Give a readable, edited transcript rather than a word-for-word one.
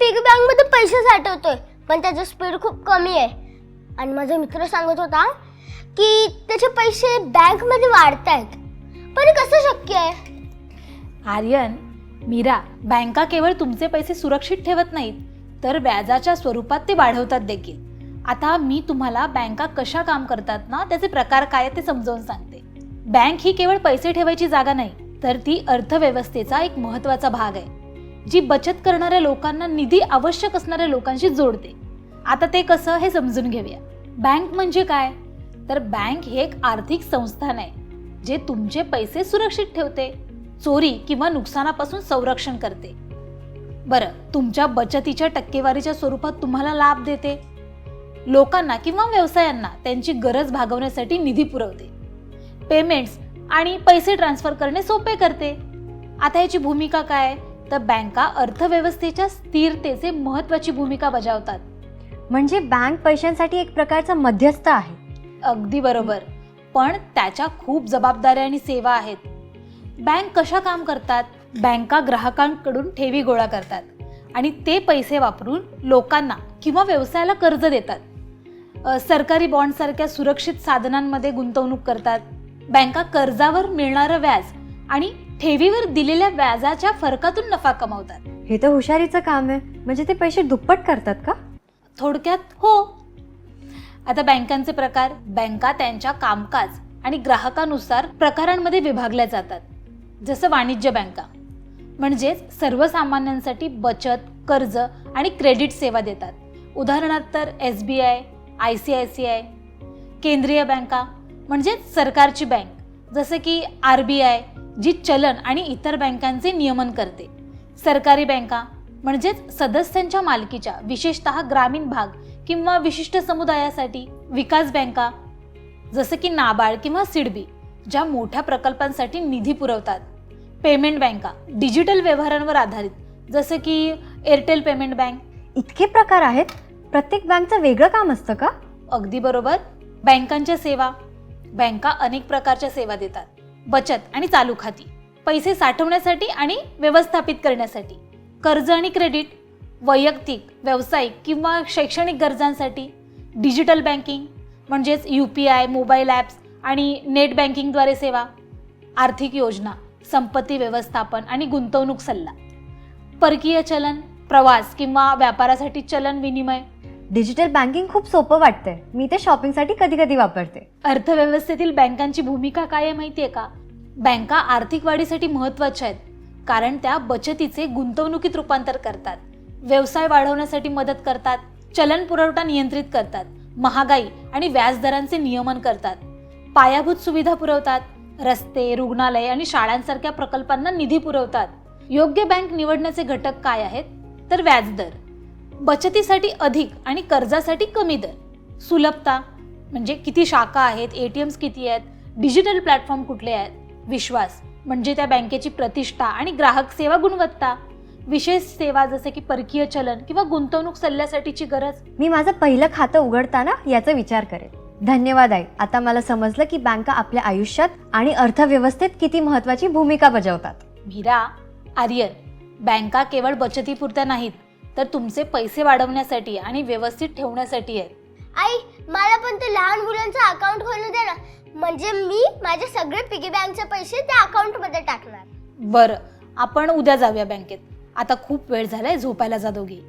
Piggy bank मध्ये पैसे साठवतोय, पण त्याचा स्पीड खूप कमी आहे. आणि माझा मित्र सांगत होता की त्याचे पैसे बँक मध्ये वाढतायत. पण हे कसं शक्य आहे? आर्यन, मीरा, बँका केवळ तुमचे पैसे सुरक्षित ठेवत नाहीत, तर व्याजाच्या स्वरूपात ते वाढवतात देखील. आता मी तुम्हाला बँका कशा काम करतात ना, त्याचे प्रकार काय ते समजावून सांगते. बँक ही केवळ पैसे ठेवायची जागा नाही, तर ती अर्थव्यवस्थेचा एक महत्त्वाचा भाग आहे, जी बचत करणाऱ्या लोकांना निधी आवश्यक असणाऱ्या लोकांशी जोडते. आता ते कसं हे समजून घेऊया. बँक म्हणजे काय? तर बँक ही एक आर्थिक संस्थान आहे, जे तुमचे पैसे सुरक्षित ठेवते, चोरी किंवा नुकसानापासून संरक्षण करते. बरं, तुमच्या बचतीच्या टक्केवारीच्या स्वरूपात तुम्हाला लाभ देते, लोकांना किंवा व्यवसायांना त्यांची गरज भागवण्यासाठी निधी पुरवते, पेमेंट्स आणि पैसे ट्रान्सफर करणे सोपे करते. आता याची भूमिका काय? तर बँका अर्थव्यवस्थेच्या स्थिरतेचे महत्त्वाची भूमिका बजावतात. म्हणजे बँक पैशांसाठी एक प्रकारचा मध्यस्थ आहे. अगदी बरोबर, पण त्याच्या खूप जबाबदाऱ्या आणि सेवा आहेत. बँक कशा काम करतात? बँका ग्राहकांकडून ठेवी गोळा करतात आणि ते पैसे वापरून लोकांना किंवा व्यवसायाला कर्ज देतात. सरकारी बॉन्डसारख्या सुरक्षित साधनांमध्ये गुंतवणूक करतात. बँका कर्जावर मिळणारं व्याज आणि ठेवीवर दिलेल्या व्याजाच्या फरकातून नफा कमावतात. हे तर हुशारीचं काम आहे. म्हणजे ते पैसे दुप्पट करतात का? थोडक्यात हो. आता बँकांचे प्रकार. बँका त्यांच्या कामकाज आणि ग्राहकानुसार प्रकारांमध्ये विभागल्या जातात. जसं वाणिज्य बँका म्हणजेच सर्वसामान्यांसाठी बचत, कर्ज आणि क्रेडिट सेवा देतात. उदाहरणार्थ तर SBI, ICICI. केंद्रीय बँका म्हणजेच सरकारची बँक, जसं की RBI, जी चलन आणि इतर बँकांचे नियमन करते. सरकारी बँका म्हणजेच सदस्यांच्या मालकीच्या, विशेषतः ग्रामीण भाग किंवा विशिष्ट समुदायासाठी. विकास बँका जसं की नाबार्ड किंवा सिडबी, ज्या मोठ्या प्रकल्पांसाठी निधी पुरवतात. पेमेंट बँका डिजिटल व्यवहारांवर आधारित, जसं की एअरटेल पेमेंट बँक. इतके प्रकार आहेत. प्रत्येक बँकचं वेगळं काम असतं का? अगदी बरोबर. बँकांच्या सेवा. बँका अनेक प्रकारच्या सेवा देतात. बचत आणि चालू खाती, पैसे साठवण्यासाठी आणि व्यवस्थापित करण्यासाठी. कर्ज आणि क्रेडिट, वैयक्तिक, व्यावसायिक किंवा शैक्षणिक गरजांसाठी. डिजिटल बँकिंग म्हणजेच UPI, मोबाईल ॲप्स आणि नेट बँकिंगद्वारे सेवा. आर्थिक योजना, संपत्ती व्यवस्थापन आणि गुंतवणूक सल्ला. परकीय चलन, प्रवास किंवा व्यापारासाठी चलन विनिमय. डिजिटल बँकिंग खूप सोपं वाटतंय. मी ते शॉपिंगसाठी कधी कधी वापरते. अर्थव्यवस्थेतील बँकांची भूमिका काय आहे माहितीये का? बँका आर्थिक वाढीसाठी महत्त्वाच्या आहेत, कारण त्या बचतीचे गुंतवणुकीत रूपांतर करतात, व्यवसाय वाढवण्यासाठी मदत करतात, चलन पुरवठा नियंत्रित करतात, महागाई आणि व्याजदरांचे नियमन करतात, पायाभूत सुविधा पुरवतात, रस्ते, रुग्णालय आणि शाळांसारख्या प्रकल्पांना निधी पुरवतात. योग्य बँक निवडण्याचे घटक काय आहेत? तर व्याजदर, बचतीसाठी अधिक आणि कर्जासाठी कमी दर. सुलभता म्हणजे किती शाखा आहेत, ATMs किती आहेत, डिजिटल प्लॅटफॉर्म कुठले आहेत. विश्वास म्हणजे त्या बँकेची प्रतिष्ठा आणि ग्राहक सेवा गुणवत्ता. विशेष सेवा जसे की परकीय चलन किंवा गुंतवणूक सल्ल्यासाठीची गरज. मी माझं पहिलं खातं उघडताना याचा विचार करेन. धन्यवाद आई. आता मला समजलं की बँका आपल्या आयुष्यात आणि अर्थव्यवस्थेत किती महत्त्वाची भूमिका बजावतात. मीरा, आर्यन, बँका केवळ बचतीपुरत्या नाहीत, तर तुमचे पैसे वाढवण्यासाठी आणि व्यवस्थित ठेवण्यासाठी आहेत. आई, मला पण ते लहान मुलांचं अकाउंट खोलून दे ना. म्हणजे मी माझे सगळे पिगी बँकचे पैसे त्या अकाउंट मध्ये टाकणार. बरं, आपण उद्या जाऊया बँकेत. आता खूप वेळ झालाय, झोपायला जा दोघी.